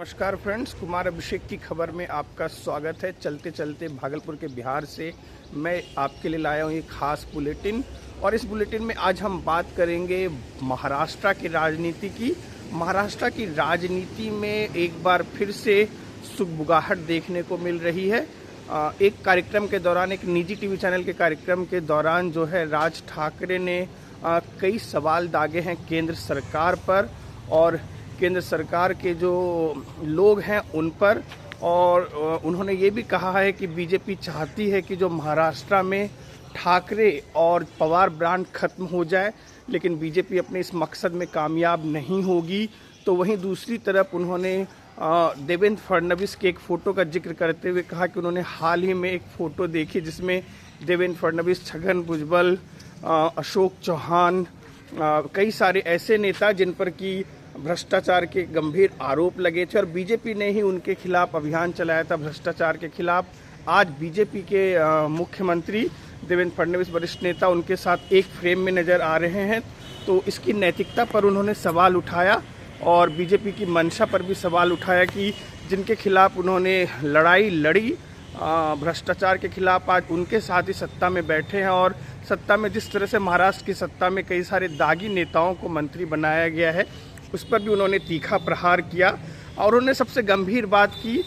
नमस्कार फ्रेंड्स, कुमार अभिषेक की खबर में आपका स्वागत है। चलते चलते भागलपुर के बिहार से मैं आपके लिए लाया हूँ एक खास बुलेटिन। और इस बुलेटिन में आज हम बात करेंगे महाराष्ट्र की राजनीति की। महाराष्ट्र की राजनीति में एक बार फिर से सुगबुगाहट देखने को मिल रही है। एक कार्यक्रम के दौरान, एक निजी टीवी चैनल के कार्यक्रम के दौरान जो है राज ठाकरे ने कई सवाल दागे हैं केंद्र सरकार पर और केंद्र सरकार के जो लोग हैं उन पर। और उन्होंने ये भी कहा है कि बीजेपी चाहती है कि जो महाराष्ट्र में ठाकरे और पवार ब्रांड खत्म हो जाए, लेकिन बीजेपी अपने इस मकसद में कामयाब नहीं होगी। तो वहीं दूसरी तरफ उन्होंने देवेंद्र फडणवीस के एक फ़ोटो का जिक्र करते हुए कहा कि उन्होंने हाल ही में एक फ़ोटो देखी जिसमें देवेंद्र फडणवीस, छगन भुजबल, अशोक चौहान, कई सारे ऐसे नेता जिन पर कि भ्रष्टाचार के गंभीर आरोप लगे थे और बीजेपी ने ही उनके खिलाफ अभियान चलाया था भ्रष्टाचार के खिलाफ। आज बीजेपी के मुख्यमंत्री देवेंद्र फडणवीस, वरिष्ठ नेता, उनके साथ एक फ्रेम में नज़र आ रहे हैं। तो इसकी नैतिकता पर उन्होंने सवाल उठाया और बीजेपी की मंशा पर भी सवाल उठाया कि जिनके खिलाफ उन्होंने लड़ाई लड़ी भ्रष्टाचार के खिलाफ, आज उनके साथ ही सत्ता में बैठे हैं। और सत्ता में जिस तरह से महाराष्ट्र की सत्ता में कई सारे दागी नेताओं को मंत्री बनाया गया है, उस पर भी उन्होंने तीखा प्रहार किया। और उन्होंने सबसे गंभीर बात की,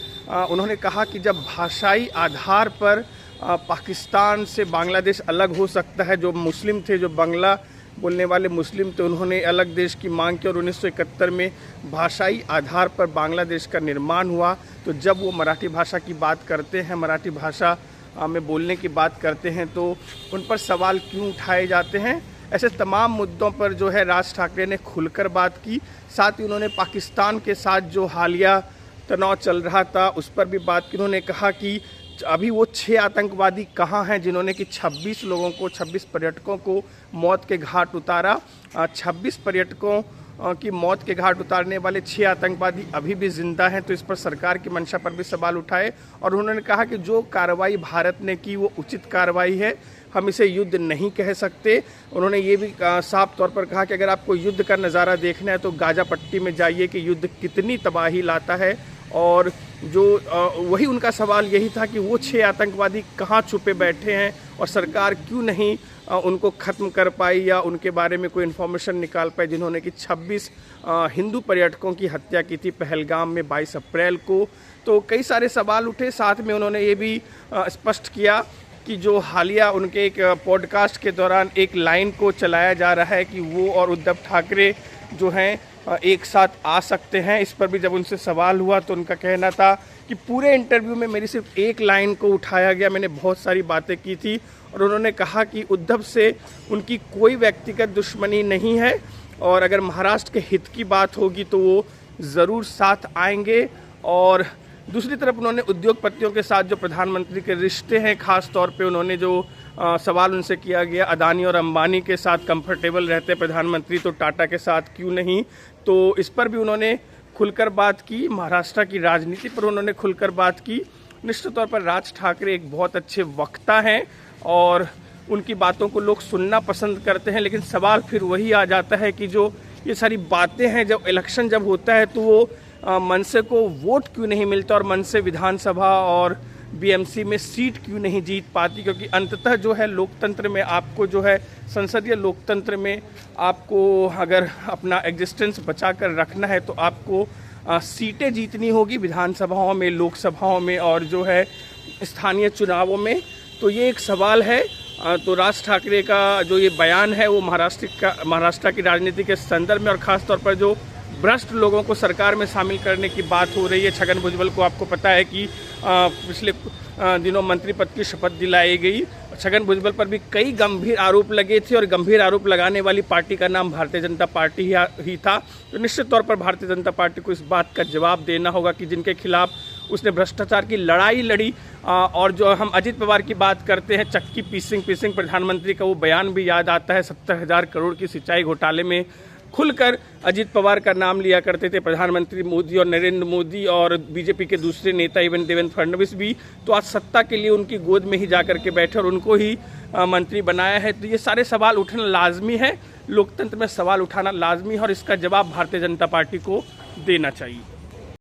उन्होंने कहा कि जब भाषाई आधार पर पाकिस्तान से बांग्लादेश अलग हो सकता है, जो मुस्लिम थे, जो बांग्ला बोलने वाले मुस्लिम थे, उन्होंने अलग देश की मांग की और 1971 में भाषाई आधार पर बांग्लादेश का निर्माण हुआ। तो जब वो मराठी भाषा की बात करते हैं, मराठी भाषा में बोलने की बात करते हैं, तो उन पर सवाल क्यों उठाए जाते हैं। ऐसे तमाम मुद्दों पर जो है राज ठाकरे ने खुलकर बात की। साथ ही उन्होंने पाकिस्तान के साथ जो हालिया तनाव चल रहा था उस पर भी बात की। उन्होंने कहा कि अभी वो 6 आतंकवादी कहाँ हैं जिन्होंने कि 26 लोगों को, 26 पर्यटकों को मौत के घाट उतारा। 26 पर्यटकों की मौत के घाट उतारने वाले 6 आतंकवादी अभी भी जिंदा हैं। तो इस पर सरकार की मंशा पर भी सवाल उठाए और उन्होंने कहा कि जो कार्रवाई भारत ने की वो उचित कार्रवाई है, हम इसे युद्ध नहीं कह सकते। उन्होंने ये भी साफ तौर पर कहा कि अगर आपको युद्ध का नज़ारा देखना है तो गाजा पट्टी में जाइए कि युद्ध कितनी तबाही लाता है। और जो वही उनका सवाल यही था कि वो 6 आतंकवादी कहाँ छुपे बैठे हैं और सरकार क्यों नहीं उनको ख़त्म कर पाई या उनके बारे में कोई इन्फॉर्मेशन निकाल पाई, जिन्होंने कि 26 हिंदू पर्यटकों की हत्या की थी पहलगाम में 22 अप्रैल को। तो कई सारे सवाल उठे। साथ में उन्होंने ये भी स्पष्ट किया कि जो हालिया उनके एक पॉडकास्ट के दौरान एक लाइन को चलाया जा रहा है कि वो और उद्धव ठाकरे जो हैं एक साथ आ सकते हैं। इस पर भी जब उनसे सवाल हुआ तो उनका कहना था कि पूरे इंटरव्यू में मेरी सिर्फ एक लाइन को उठाया गया, मैंने बहुत सारी बातें की थी। और उन्होंने कहा कि उद्धव से उनकी कोई व्यक्तिगत दुश्मनी नहीं है और अगर महाराष्ट्र के हित की बात होगी तो वो ज़रूर साथ आएंगे। और दूसरी तरफ उन्होंने उद्योगपतियों के साथ जो प्रधानमंत्री के रिश्ते हैं, ख़ास तौर पे उन्होंने जो सवाल उनसे किया गया, अदानी और अंबानी के साथ कंफर्टेबल रहते प्रधानमंत्री तो टाटा के साथ क्यों नहीं। तो इस पर भी उन्होंने खुलकर बात की। महाराष्ट्र की राजनीति पर उन्होंने खुलकर बात की। निश्चित तौर पर राज ठाकरे एक बहुत अच्छे वक्ता हैं और उनकी बातों को लोग सुनना पसंद करते हैं, लेकिन सवाल फिर वही आ जाता है कि जो ये सारी बातें हैं, जब इलेक्शन जब होता है तो वो मनसे को वोट क्यों नहीं मिलता और मनसे विधानसभा और बीएमसी में सीट क्यों नहीं जीत पाती। क्योंकि अंततः जो है लोकतंत्र में आपको जो है संसदीय लोकतंत्र में आपको अगर अपना एग्जिस्टेंस बचा कर रखना है तो आपको सीटें जीतनी होगी विधानसभाओं में, लोकसभाओं में और जो है स्थानीय चुनावों में। तो ये एक सवाल है। तो राज ठाकरे का जो ये बयान है वो महाराष्ट्र की राजनीति के संदर्भ में और ख़ास तौर पर जो भ्रष्ट लोगों को सरकार में शामिल करने की बात हो रही है। छगन भुजबल को आपको पता है कि पिछले दिनों मंत्री पद की शपथ दिलाई गई। छगन भुजबल पर भी कई गंभीर आरोप लगे थे और गंभीर आरोप लगाने वाली पार्टी का नाम भारतीय जनता पार्टी ही था। तो निश्चित तौर पर भारतीय जनता पार्टी को इस बात का जवाब देना होगा कि जिनके खिलाफ उसने भ्रष्टाचार की लड़ाई लड़ी। और जो हम अजित पवार की बात करते हैं, चक्की पीसिंग प्रधानमंत्री का वो बयान भी याद आता है। 70,000 करोड़ की सिंचाई घोटाले में खुलकर अजित पवार का नाम लिया करते थे प्रधानमंत्री मोदी और नरेंद्र मोदी और बीजेपी के दूसरे नेता इवन देवेंद्र फडणवीस भी। तो आज सत्ता के लिए उनकी गोद में ही जाकर के बैठे और उनको ही मंत्री बनाया है। तो ये सारे सवाल उठना लाजमी है, लोकतंत्र में सवाल उठाना लाजमी है और इसका जवाब भारतीय जनता पार्टी को देना चाहिए।